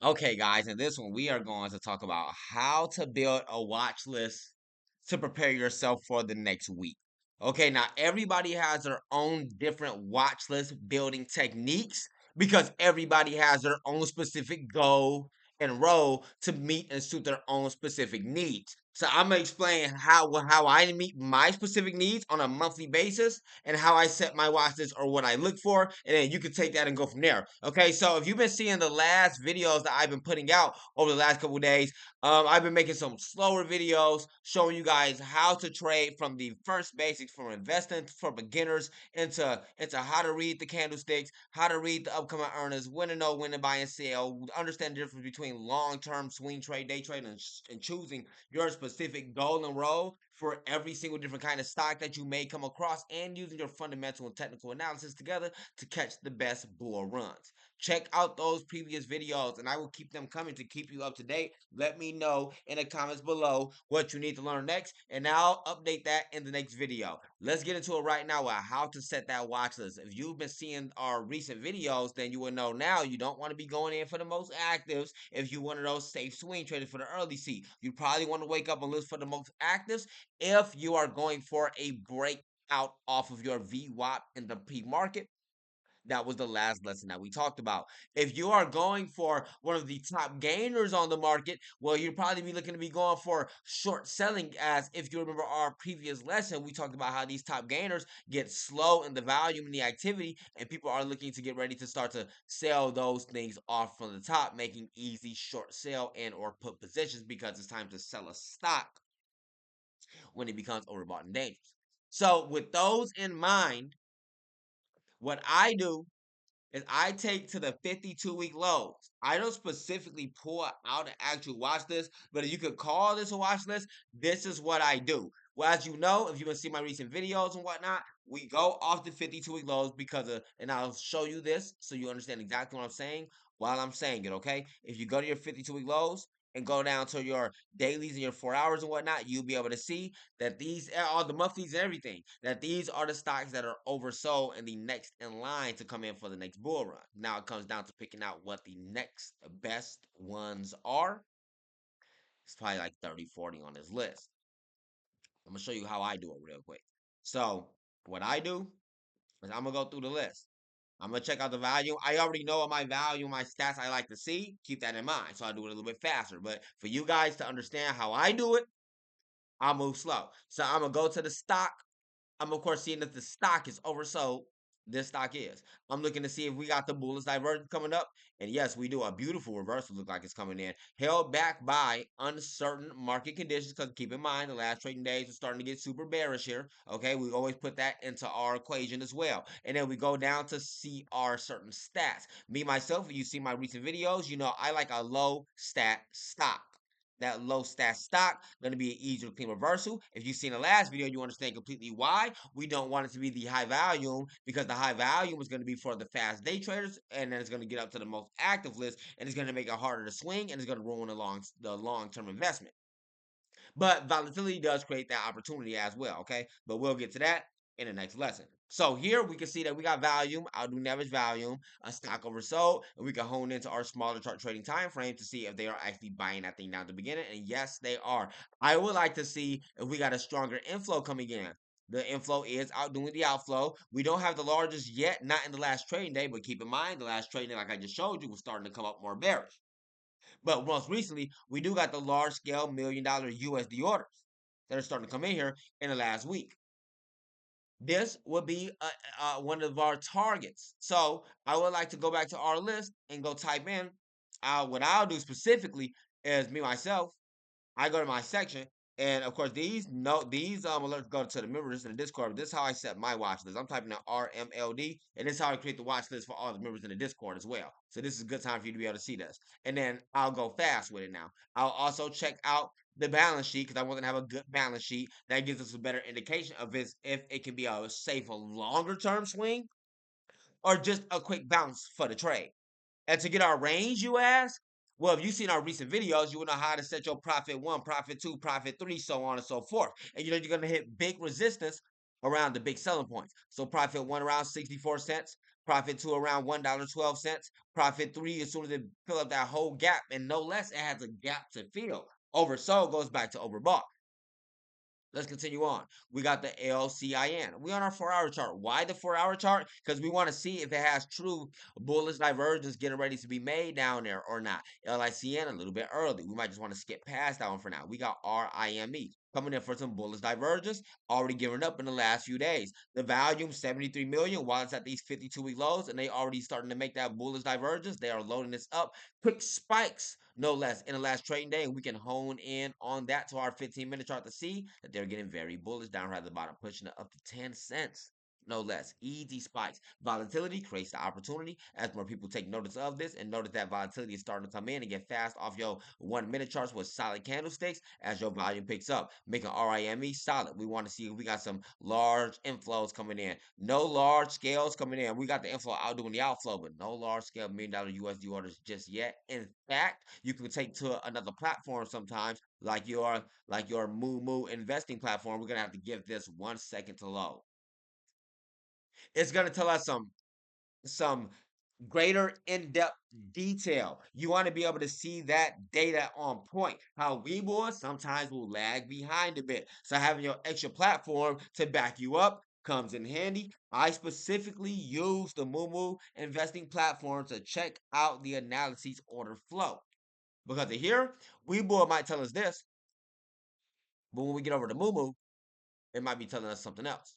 Okay, guys, in this one, we are going to talk about how to build a watch list to prepare yourself for the next week. Okay, now everybody has their own different watch list building techniques because everybody has their own specific goal and role to meet and suit their own specific needs. So I'm gonna explain how I meet my specific needs on a monthly basis and how I set my watch list or what I look for, and then you can take that and go from there. Okay, so if you've been seeing the last videos that I've been putting out over the last couple of days, I've been making some slower videos showing you guys how to trade from the first basics from investing for beginners into how to read the candlesticks, how to read the upcoming earnings, when to know when to buy and sell, understand the difference between long-term swing trade, day trade, and choosing your specific goal and role for every single different kind of stock that you may come across, and using your fundamental and technical analysis together to catch the best bull runs. Check out those previous videos and I will keep them coming to keep you up to date. Let me know in the comments below what you need to learn next, and I'll update that in the next video. Let's get into it right now with how to set that watch list. If you've been seeing our recent videos, then you will know now you don't want to be going in for the most actives. If you one of those safe swing traders for the early seat, you probably want to wake up and look for the most actives if you are going for a breakout off of your VWAP in the pre-market. That was the last lesson that we talked about. If you are going for one of the top gainers on the market, well, you'll probably be looking to be going for short selling. As if you remember our previous lesson, we talked about how these top gainers get slow in the volume and the activity, and people are looking to get ready to start to sell those things off from the top, making easy short sell and or put positions because it's time to sell a stock when it becomes overbought and dangerous. So, with those in mind, what I do is I take to the 52-week lows. I don't specifically pull out an actual watch list, but if you could call this a watch list, this is what I do. Well, as you know, if you can see my recent videos and whatnot, we go off the 52-week lows and I'll show you this so you understand exactly what I'm saying while I'm saying it, okay? If you go to your 52-week lows and go down to your dailies and your 4 hours and whatnot, you'll be able to see that these are all the monthlies and everything, that these are the stocks that are oversold and the next in line to come in for the next bull run. Now it comes down to picking out what the next best ones are. It's probably like 30, 40 on this list. I'm gonna show you how I do it real quick. So what I do is I'm gonna go through the list. I'm gonna check out the value. I already know what my value, my stats I like to see. Keep that in mind. So I do it a little bit faster. But for you guys to understand how I do it, I'll move slow. So I'm gonna go to the stock. I'm of course seeing that the stock is oversold. This stock is. I'm looking to see if we got the bullish divergence coming up. And yes, we do. A beautiful reversal look like it's coming in. Held back by uncertain market conditions. Because keep in mind, the last trading days are starting to get super bearish here. Okay, we always put that into our equation as well. And then we go down to see our certain stats. Me, myself, if you see my recent videos, you know I like a low stat stock. That low stat stock going to be an easier clean reversal. If you've seen the last video, you understand completely why we don't want it to be the high volume, because the high volume is going to be for the fast day traders, and then it's going to get up to the most active list, and it's going to make it harder to swing, and it's going to ruin the long term investment. But volatility does create that opportunity as well, okay? But we'll get to that in the next lesson. So here we can see that we got volume, outdoing average volume, a stock oversold, and we can hone into our smaller chart trading time frame to see if they are actually buying that thing down at the beginning. And yes, they are. I would like to see if we got a stronger inflow coming in. The inflow is outdoing the outflow. We don't have the largest yet, not in the last trading day, but keep in mind the last trading day, like I just showed you, was starting to come up more bearish. But most recently, we do got the large scale $1 million USD orders that are starting to come in here in the last week. This would be one of our targets. So I would like to go back to our list and go type in. What I'll do specifically is me myself. I go to my section, and of course these alerts go to the members in the Discord. But this is how I set my watch list. I'm typing in RMLD, and this is how I create the watch list for all the members in the Discord as well. So this is a good time for you to be able to see this. And then I'll go fast with it now. I'll also check out the balance sheet because I want to have a good balance sheet that gives us a better indication of if it can be a safe, a longer term swing or just a quick bounce for the trade. And to get our range, you ask? Well, if you've seen our recent videos, you will know how to set your profit one, profit two, profit three, so on and so forth. And you know you're going to hit big resistance around the big selling points. So profit one around 64 cents, Profit two around $1.12. Profit three as soon as it fill up that whole gap, and no less, it has a gap to fill. Oversold goes back to overbought. Let's continue on. We got the LCIN. We on our 4-hour chart. Why the 4-hour chart? Because we want to see if it has true bullish divergence getting ready to be made down there or not. LICN a little bit early. We might just want to skip past that one for now. We got RIME coming in for some bullish divergence, already giving up in the last few days. The volume 73 million while it's at these 52-week lows, and they already starting to make that bullish divergence. They are loading this up. Quick spikes, no less, in the last trading day, and we can hone in on that to our 15-minute chart to see that they're getting very bullish down right at the bottom, pushing it up to 10 cents. No less. Easy spikes. Volatility creates the opportunity as more people take notice of this and notice that volatility is starting to come in and get fast off your 1-minute charts with solid candlesticks as your volume picks up, making RIME solid. We want to see if we got some large inflows coming in. No large scales coming in. We got the inflow outdoing the outflow, but no large scale $1 million USD orders just yet. In fact, you can take to another platform sometimes, like your Moo investing platform. We're gonna have to give this 1 second to load. It's gonna tell us some greater in-depth detail. You want to be able to see that data on point. How Webull sometimes will lag behind a bit. So having your extra platform to back you up comes in handy. I specifically use the Moo investing platform to check out the analysis order flow. Because here, Webull might tell us this, but when we get over to Moo, it might be telling us something else.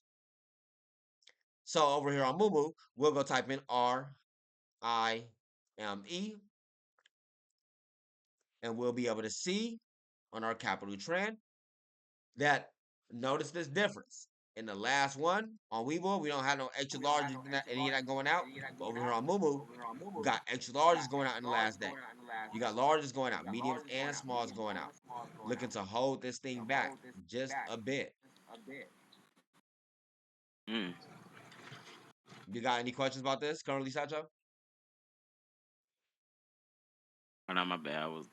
So over here on Moo, we'll go type in RIME, and we'll be able to see on our capital trend that notice this difference. In the last one on Webull, we don't have no extra large any of that going out. But over here on Moo, we got extra larges going out in the last day. You got larges going out, mediums and smalls going out. Looking to hold this thing back just a bit. Mm. You got any questions about this currently, Sacho? Oh, no, my bad. I was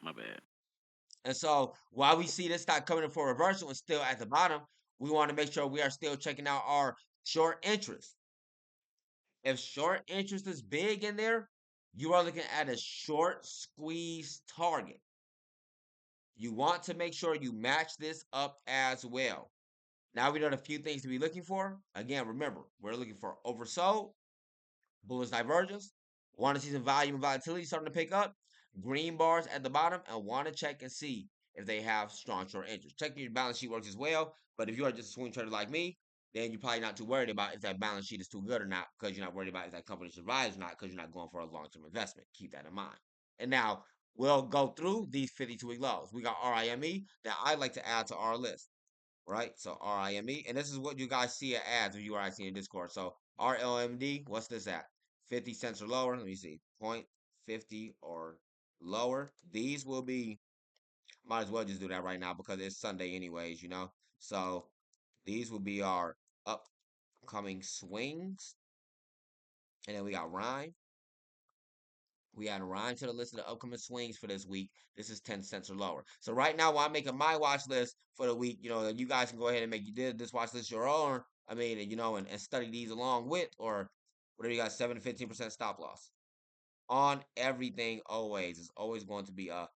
my bad. And so while we see this stock coming in for reversal and still at the bottom, we want to make sure we are still checking out our short interest. If short interest is big in there, you are looking at a short squeeze target. You want to make sure you match this up as well. Now we know a few things to be looking for. Again, remember, we're looking for oversold, bullish divergence, want to see some volume and volatility starting to pick up, green bars at the bottom, and want to check and see if they have strong short interest. Checking your balance sheet works as well, but if you are just a swing trader like me, then you're probably not too worried about if that balance sheet is too good or not, because you're not worried about if that company survives or not, because you're not going for a long-term investment. Keep that in mind. And now we'll go through these 52-week lows. We got RIME that I'd like to add to our list, right? So RIME, and this is what you guys see it as if you are seeing in Discord. So RLMD, what's this at? 50 cents or lower. Let me see. 0.50 or lower. These will be, might as well just do that right now because it's Sunday anyways, you know. So these will be our upcoming swings. And then we got Rhyme. We add Rhyme to the list of the upcoming swings for this week. This is 10 cents or lower. So right now, while I'm making my watch list for the week, you guys can go ahead and make this watch list your own. I mean, and study these along with, or whatever you got, 7 to 15% stop loss on everything. Always, it's always going to be a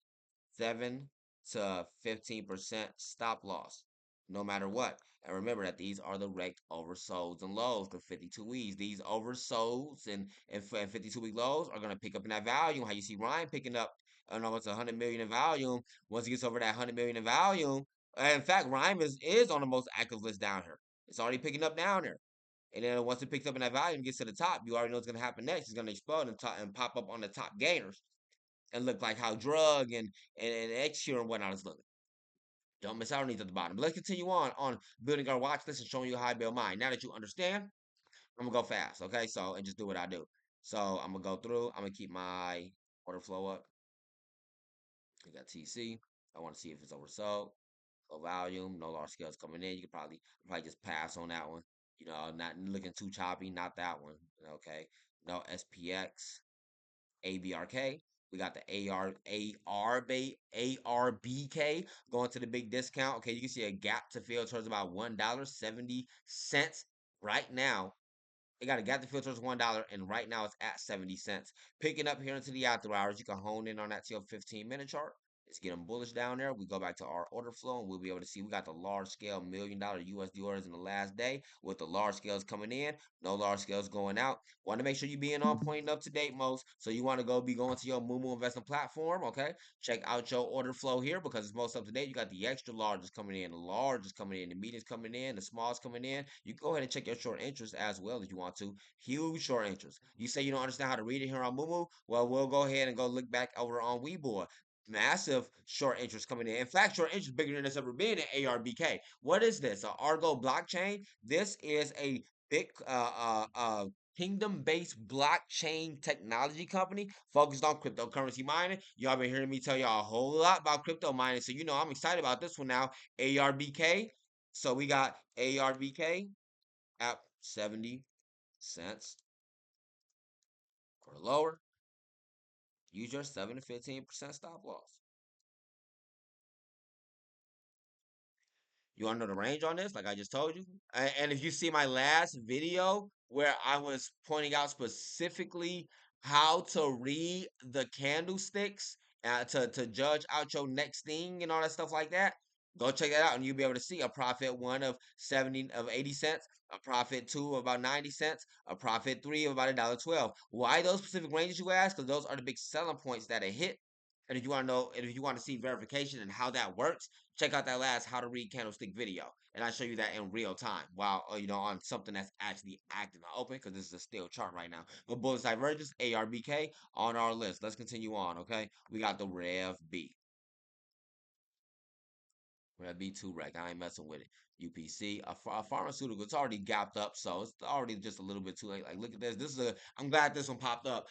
7 to 15% stop loss, no matter what. And remember that these are the rect oversolds and lows, the 52 weeks. These oversolds and 52-week lows are going to pick up in that volume. How you see Ryan picking up almost 100 million in volume. Once he gets over that 100 million in volume, in fact, Ryan is on the most active list down here. It's already picking up down there. And then once it picks up in that volume, gets to the top, you already know what's going to happen next. It's going to explode and pop up on the top gainers and look like how drug and X-Cure and whatnot is looking. Don't miss out on these at the bottom. But let's continue on building our watch list and showing you how I build mine. Now that you understand, I'm gonna go fast, okay? So and just do what I do. So I'm gonna go through. I'm gonna keep my order flow up. We got TC. I want to see if it's oversold. Low volume, no large scales coming in. You could probably just pass on that one. Not looking too choppy. Not that one. Okay. No SPX. ABRK. We got the ARBK going to the big discount. Okay, you can see a gap to fill towards about $1.70 right now. It got a gap to fill towards $1, and right now it's at 70 cents. Picking up here into the after hours, you can hone in on that till 15-minute chart. It's getting bullish down there. We go back to our order flow, and we'll be able to see we got the large scale $1 million USD orders in the last day with the large scales coming in, no large scales going out. Want to make sure you being on point and up to date, most. So you want to be going to your Moomoo investment platform, okay? Check out your order flow here because it's most up to date. You got the extra largest coming in, the largest coming in, the mediums coming in, the smalls coming in. You can go ahead and check your short interest as well if you want to. Huge short interest. You say you don't understand how to read it here on Moomoo? Well, we'll go ahead and go look back over on Webull. Massive short interest coming in. In fact, short interest bigger than it's ever been in ARBK. What is this? A Argo blockchain? This is a big kingdom-based blockchain technology company focused on cryptocurrency mining. Y'all been hearing me tell y'all a whole lot about crypto mining, so you know I'm excited about this one now. ARBK. So we got ARBK at 70 cents or lower. Use your 7 to 15% stop loss. You want to know the range on this? Like I just told you. And if you see my last video where I was pointing out specifically how to read the candlesticks to judge out your next thing and all that stuff like that, go check that out and you'll be able to see a profit one of 80 cents, a profit two of about 90 cents, a profit three of about $1.12. Why those specific ranges, you ask? Because those are the big selling points that it hit. And if you want to know, and if you want to see verification and how that works, check out that last how to read candlestick video, and I show you that in real time while on something that's actually active and open because this is a still chart right now. But bullish divergence ARBK on our list. Let's continue on. Okay, we got the Rev B. Rev B2 rec. I ain't messing with it. UPC, a pharmaceutical. It's already gapped up, so it's already just a little bit too late. Like, look at this. This is a. I'm glad this one popped up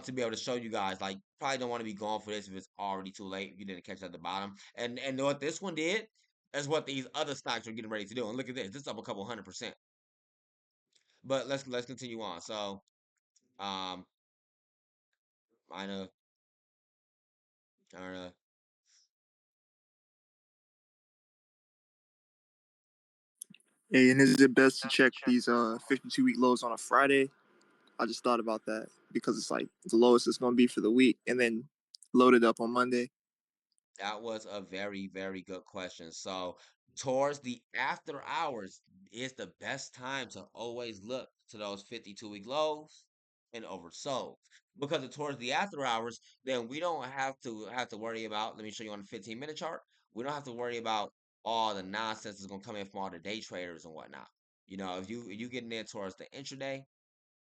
to be able to show you guys. Like, probably don't want to be going for this if it's already too late. If you didn't catch it at the bottom, and what this one did is what these other stocks are getting ready to do. And look at this. This is up a couple 100%. But let's continue on. So, um, minor, China. Hey, and is it best to check these 52-week lows on a Friday? I just thought about that because it's like the lowest it's going to be for the week, and then load it up on Monday. That was a very, very good question. So, towards the after hours is the best time to always look to those 52-week lows and oversold. Because towards the after hours, then we don't have to worry about, let me show you on the 15-minute chart. We don't have to worry about all the nonsense that's gonna come in from all the day traders and whatnot. If you getting in towards the intraday,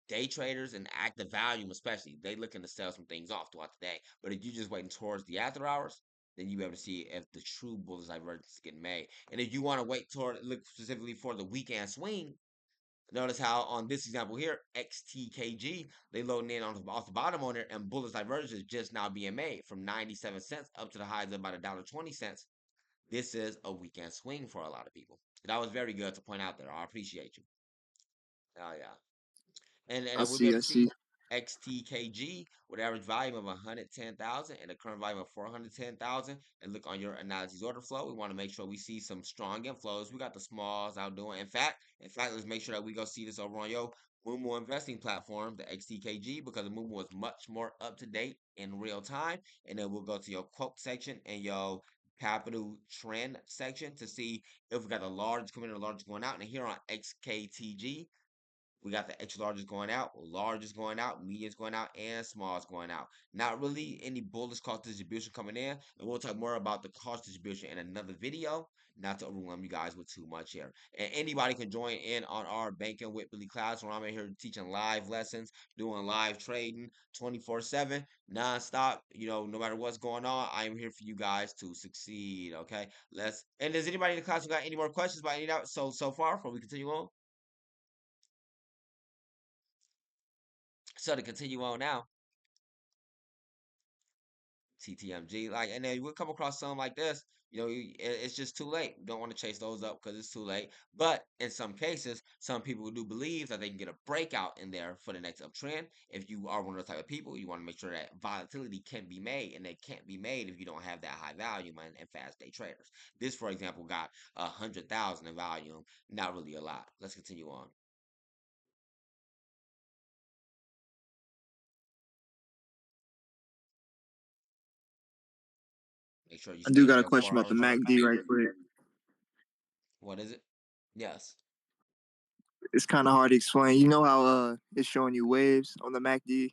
day traders and active volume especially, they looking to sell some things off throughout the day. But if you just waiting towards the after hours, then you be able to see if the true bullish divergence is getting made. And if you want to look specifically for the weekend swing, notice how on this example here, XTKG, they loading in off the bottom on there, and bullish divergence is just now being made from 97 cents up to the highs of about $1.20. This is a weekend swing for a lot of people. That was very good to point out there. I appreciate you. Oh yeah. And I then we'll be see, able I to see see. XTKG with average volume of 110,000 and a current volume of 410,000. And look on your analysis order flow. We want to make sure we see some strong inflows. We got the smalls outdoing. In fact, let's make sure that we go see this over on your Moomoo investing platform, the XTKG, because the Moomoo is much more up to date in real time. And then we'll go to your quote section and your capital trend section to see if we got the large coming in, the large going out. And here on XKTG, we got the extra largest going out, largest going out, mediums going out, and smalls going out. Not really any bullish cost distribution coming in. And we'll talk more about the cost distribution in another video, not to overwhelm you guys with too much here. And anybody can join in on our Banking with Billy class where I'm in here teaching live lessons, doing live trading 24/7, nonstop. No matter what's going on, I am here for you guys to succeed. Okay. And does anybody in the class who got any more questions about any of that so far before we continue on? So to continue on now, TTMG, like, and then we'll come across something like this. It's just too late. You don't want to chase those up because it's too late. But in some cases, some people do believe that they can get a breakout in there for the next uptrend. If you are one of the type of people, you want to make sure that volatility can be made, and it can't be made if you don't have that high volume and fast day traders. This, for example, got 100,000 in volume. Not really a lot. Let's continue on. Make sure you I do stay in got a there question 4 about the hours on. MACD right quick. What is it? Yes. It's kind of hard to explain. You know how it's showing you waves on the MACD,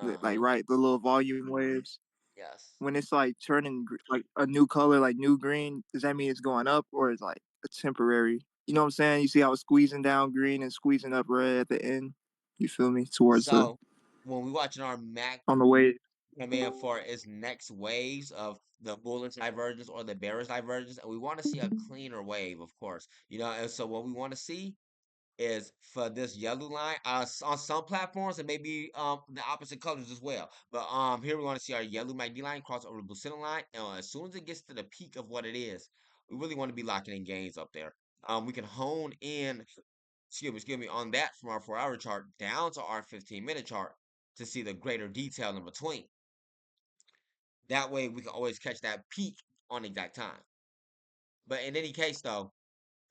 like Uh-huh. right, the little volume waves. Yes. When it's like turning like a new color, like new green, does that mean it's going up or is like a temporary? You know what I'm saying? You see how it's squeezing down green and squeezing up red at the end. You feel me? Towards the So when we watching our Mac on the wave. come in for its next waves of the bullish divergence or the bearish divergence, and we want to see a cleaner wave, of course. And so what we want to see is for this yellow line. On some platforms it may be the opposite colors as well. But here we want to see our yellow MACD line cross over the blue center line, and as soon as it gets to the peak of what it is, we really want to be locking in gains up there. We can hone in, excuse me, on that from our 4 hour chart down to our 15-minute chart to see the greater detail in between. That way we can always catch that peak on exact time. But in any case though,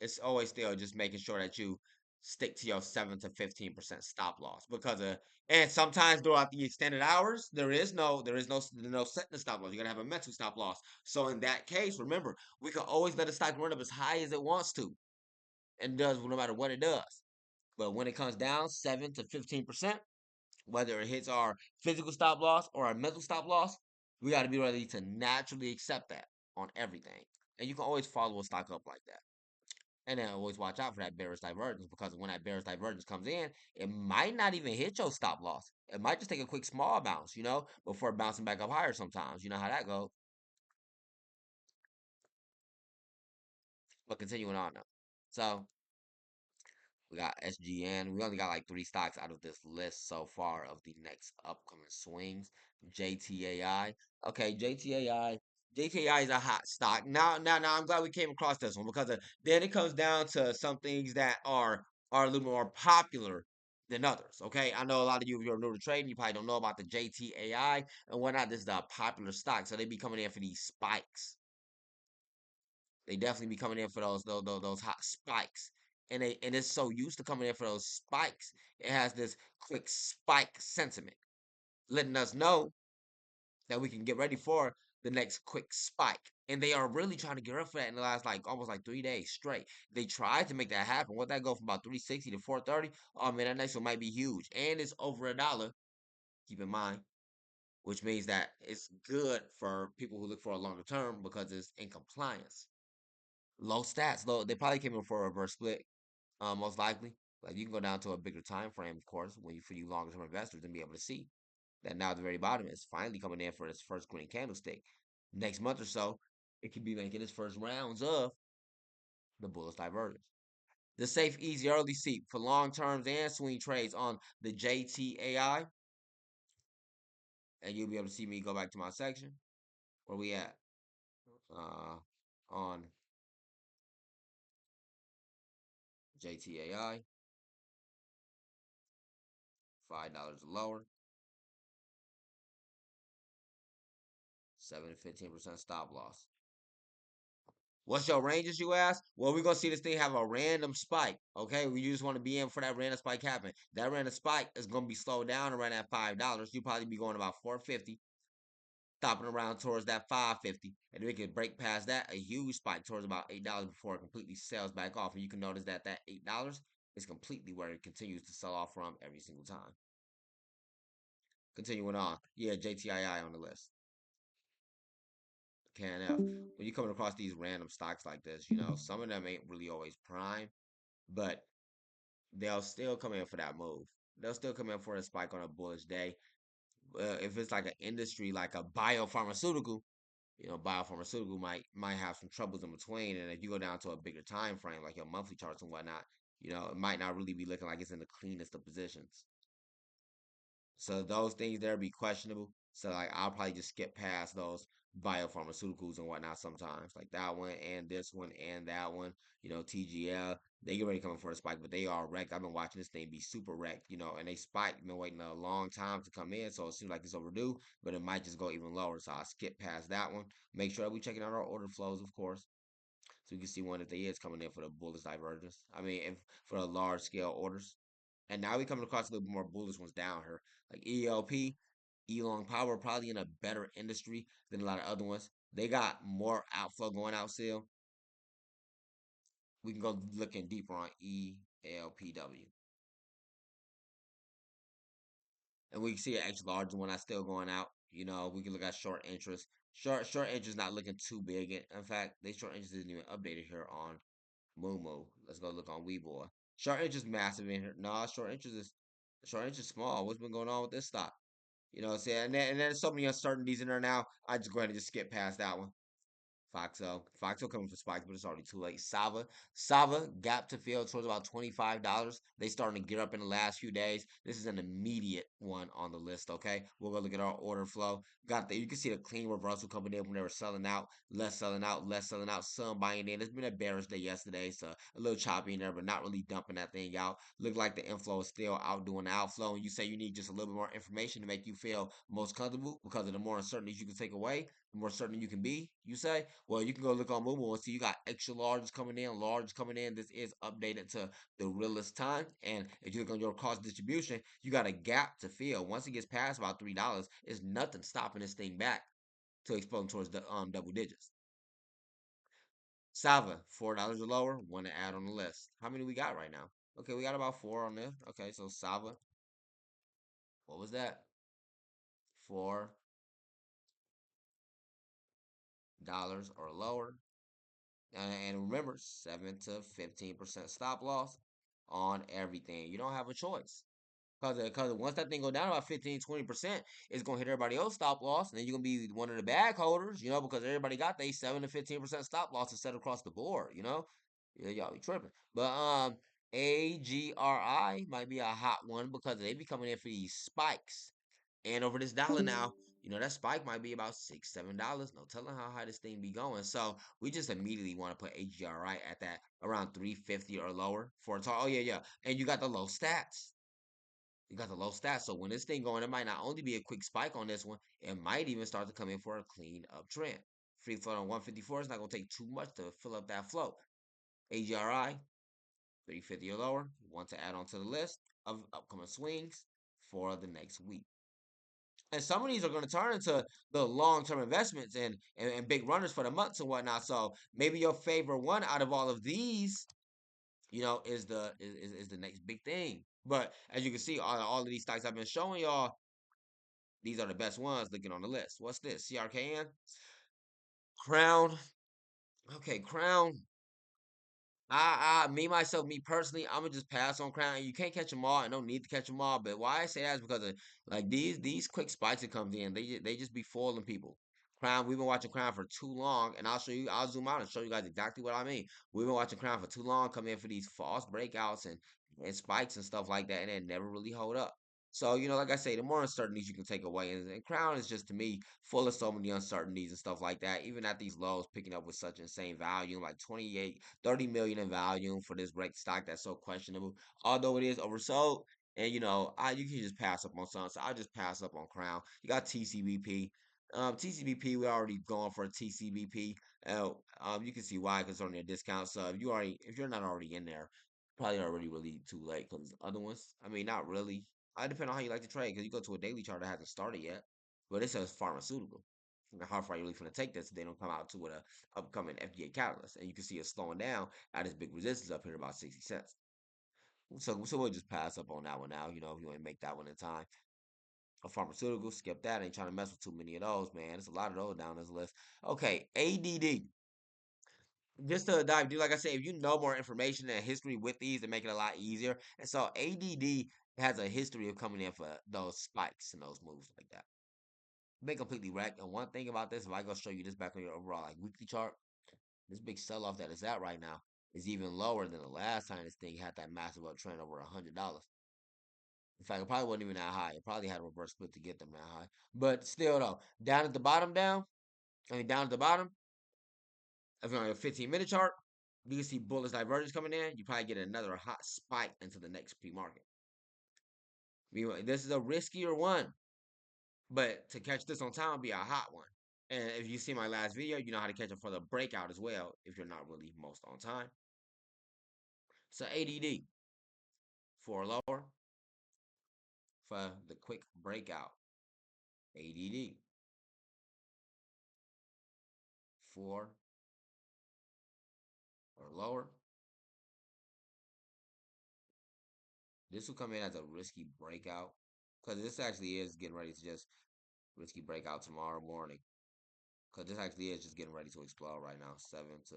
it's always still just making sure that you stick to your 7 to 15% stop loss, because and sometimes throughout the extended hours there is no setting the stop loss. You're gonna have a mental stop loss. So in that case, remember, we can always let a stock run up as high as it wants to, and does no matter what it does. But when it comes down 7 to 15%, whether it hits our physical stop loss or our mental stop loss, we got to be ready to naturally accept that on everything. And you can always follow a stock up like that. And then always watch out for that bearish divergence, because when that bearish divergence comes in, it might not even hit your stop loss. It might just take a quick small bounce, before bouncing back up higher sometimes. You know how that goes. But continuing on now. So we got SGN. We only got like 3 stocks out of this list so far of the next upcoming swings. JTAI. Okay, JTAI. JTAI is a hot stock. Now, I'm glad we came across this one, because then it comes down to some things that are a little more popular than others. Okay, I know a lot of you, if you're new to trading, you probably don't know about the JTAI and whatnot. This is a popular stock, so they be coming in for these spikes. They definitely be coming in for those hot spikes. And it's so used to coming in for those spikes, it has this quick spike sentiment, letting us know that we can get ready for the next quick spike. And they are really trying to get up for that in the last like almost like 3 days straight. They tried to make that happen. What that go from about 360 to 430? Oh man, that next one might be huge. And it's over $1, keep in mind, which means that it's good for people who look for a longer term because it's in compliance. Low stats, low. They probably came in for a reverse split, most likely. Like you can go down to a bigger time frame, of course, for you longer term investors, and be able to see that now at the very bottom is finally coming in for its first green candlestick. Next month or so, it could be making its first rounds of the bullish divergence. The safe, easy, early seat for long terms and swing trades on the JTAI, and you'll be able to see me go back to my section. Where we at? On JTAI, $5 or lower, 7 to 15% stop loss. What's your ranges, you ask? Well, we're gonna see this thing have a random spike. Okay, we just want to be in for that random spike happen. That random spike is gonna be slowed down around that $5. You'll probably be going about 450, stopping around towards that 550, and we can break past that, a huge spike towards about $8 before it completely sells back off. And you can notice that that $8 is completely where it continues to sell off from every single time. Continuing on, yeah, JTII on the list. KNF. When you're coming across these random stocks like this, some of them ain't really always prime, but they'll still come in for that move. They'll still come in for a spike on a bullish day. If it's like an industry like a biopharmaceutical, biopharmaceutical might have some troubles in between. And if you go down to a bigger time frame, like your monthly charts and whatnot, it might not really be looking like it's in the cleanest of positions. So those things there be questionable. So like I'll probably just skip past those biopharmaceuticals and whatnot sometimes. Like that one and this one and that one. TGL. They get ready coming for a spike, but they are wrecked. I've been watching this thing be super wrecked, and they spiked, been waiting a long time to come in, so it seems like it's overdue, but it might just go even lower. So I'll skip past that one. Make sure that we checking out our order flows, of course. So we can see when if they is coming in for the bullish divergence. I mean, if for the large scale orders. And now we coming across a little bit more bullish ones down here, like ELP. Elon Power probably in a better industry than a lot of other ones. They got more outflow going out still. We can go looking deeper on ELPW. And we can see an X large one that's still going out. You know, we can look at short interest. Short interest not looking too big. In fact, they short interest isn't even updated here on Moomoo. Let's go look on Weeboy. Short interest massive in here. No, short interest small. What's been going on with this stock? You know what I'm saying? And then there's so many uncertainties in there now. I just go ahead and just skip past that one. Foxo coming for spikes, but it's already too late. Sava gap to fill towards about $25. They starting to get up in the last few days. This is an immediate one on the list. Okay, we'll go look at our order flow. You can see the clean reversal coming in when they were selling out, less selling out, less selling out, some buying in. It's been a bearish day yesterday, so a little choppy in there, but not really dumping that thing out. Look like the inflow is still outdoing the outflow, and you say you need just a little bit more information to make you feel most comfortable because of the more uncertainties you can take away, the more certain you can be, you say? Well, you can go look on Moomoo and see you got extra large coming in, large coming in. This is updated to the realest time. And if you look on your cost distribution, you got a gap to fill. Once it gets past about $3, it's nothing stopping this thing back to explode towards the double digits. Sava, $4 or lower, want to add on the list. How many we got right now? Okay, we got about 4 on there. Okay, so Sava, what was that? $4 or lower. And remember, 7 to 15% stop loss on everything. You don't have a choice. Because once that thing go down about 15-20%, it's gonna hit everybody else stop loss, and then you're gonna be one of the bag holders, you know, because everybody got they 7 to 15% stop losses set across the board, you know. Yeah, y'all be tripping. But AGRI might be a hot one because they be coming in for these spikes. And over this dollar now, you know, that spike might be about $6-7. No telling how high this thing be going. So we just immediately want to put AGRI at that around 350 or lower for a target. Oh yeah, yeah. And you got the low stats. You got the low stats. So when this thing going, it might not only be a quick spike on this one, it might even start to come in for a clean uptrend. Free float on 154 is not gonna take too much to fill up that float. AGRI 350 or lower. Want to add on to the list of upcoming swings for the next week. And some of these are going to turn into the long-term investments and big runners for the months and whatnot. So maybe your favorite one out of all of these, you know, is the next big thing. But as you can see, all of these stocks I've been showing y'all, these are the best ones looking on the list. What's this? CRKN, Crown. Okay, Crown. Me myself, me personally, I'm gonna just pass on Crown. You can't catch them all, and don't need to catch them all. But why I say that is because of like these quick spikes that comes in, they just be foiling people. Crown, we've been watching Crown for too long, and I'll show you. I'll zoom out and show you guys exactly what I mean. We've been watching Crown for too long, come in for these false breakouts and spikes and stuff like that, and it never really hold up. So, you know, like I say, the more uncertainties you can take away, and Crown is just to me full of so many uncertainties and stuff like that. Even at these lows, picking up with such insane volume, like 30 million in volume for this break stock that's so questionable. Although it is oversold, and you know, you can just pass up on some. So I just pass up on Crown. You got TCBP. TCBP, we're already going for a TCBP. You can see why because it's on their discount. So if you're not already in there, probably already really too late. Because other ones, I mean, not really. I depend on how you like to trade. Because you go to a daily chart that hasn't started yet, but it says pharmaceutical. How far you really finna take this? They don't come out to with a upcoming FDA catalyst, and you can see it slowing down at this big resistance up here about 60 cents. So we'll just pass up on that one now. You know, if you want to make that one in time. A pharmaceutical, skip that. Ain't trying to mess with too many of those, man. There's a lot of those down this list. Okay, ADD. Just to dive deep, like I said, if you know more information and history with these, to make it a lot easier. And so ADD has a history of coming in for those spikes and those moves like that. Been completely wrecked. And one thing about this, if I go show you this back on your overall like weekly chart, this big sell off that it's at right now is even lower than the last time this thing had that massive uptrend over $100. In fact, it probably wasn't even that high. It probably had a reverse split to get them that high. But still, though, down at the bottom, down at the bottom, if you're on a 15-minute chart, you can see bullish divergence coming in. You probably get another hot spike into the next pre-market. This is a riskier one, but to catch this on time would be a hot one. And if you see my last video, you know how to catch it for the breakout as well if you're not really most on time. So ADD, 4 lower for the quick breakout. ADD. 4 or lower. This will come in as a risky breakout because this actually is getting ready to just risky breakout tomorrow morning. Because this actually is just getting ready to explode right now. 7 to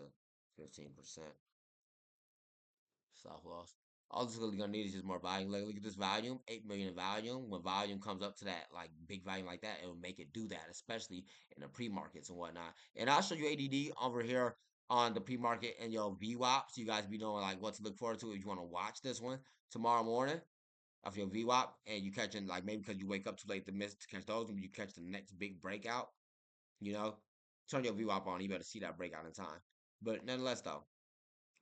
15%. Stop loss. All this really gonna need is just more volume. Like, look at this volume, 8 million in volume. When volume comes up to that like big volume like that, it'll make it do that, especially in the pre-markets and whatnot. And I'll show you ADD over here on the pre-market and your VWAP, so you guys be knowing like what to look forward to if you want to watch this one tomorrow morning of your VWAP, and you catching like maybe because you wake up too late to miss to catch those, and you catch the next big breakout. You know, turn your VWAP on. You better see that breakout in time. But nonetheless, though,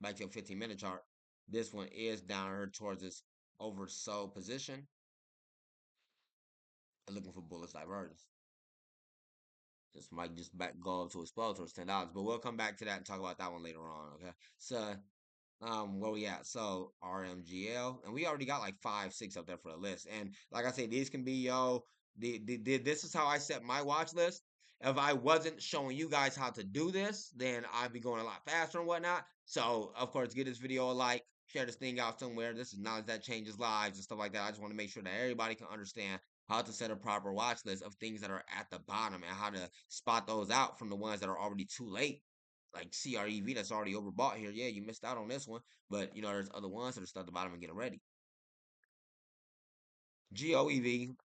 back to your 15-minute chart. This one is down here towards this oversold position and looking for bullish divergence. This might just back go up to explode towards $10, but we'll come back to that and talk about that one later on. Okay, so where we at? So RMGL, and we already got like 5, 6 up there for the list. And like I said, these can be this is how I set my watch list. If I wasn't showing you guys how to do this, then I'd be going a lot faster and whatnot. So of course, give this video a like, share this thing out somewhere. This is knowledge that changes lives and stuff like that. I just want to make sure that everybody can understand how to set a proper watch list of things that are at the bottom and how to spot those out from the ones that are already too late, like CREV that's already overbought here. Yeah, you missed out on this one, but there's other ones that are stuck at the bottom and getting ready. GOEV,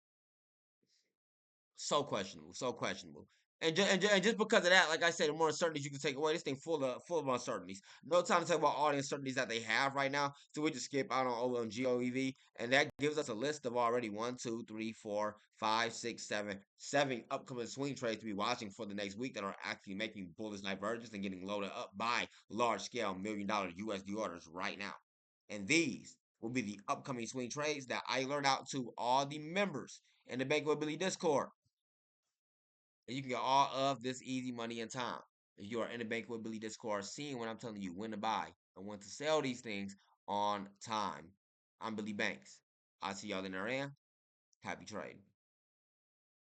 so questionable, so questionable. And just because of that, like I said, the more uncertainties you can take away, this thing full of uncertainties. No time to talk about all the uncertainties that they have right now, so we just skip out on GOEV, and that gives us a list of already 1, 2, 3, 4, 5, 6, 7 upcoming swing trades to be watching for the next week that are actually making bullish divergence and getting loaded up by large scale $1 million USD orders right now. And these will be the upcoming swing trades that I learned out to all the members in the Bankability Discord. And you can get all of this easy money and time. If you are in the Bankability Discord, seeing what I'm telling you, when to buy and when to sell these things on time. I'm Billy Banks. I'll see y'all in there and happy trading.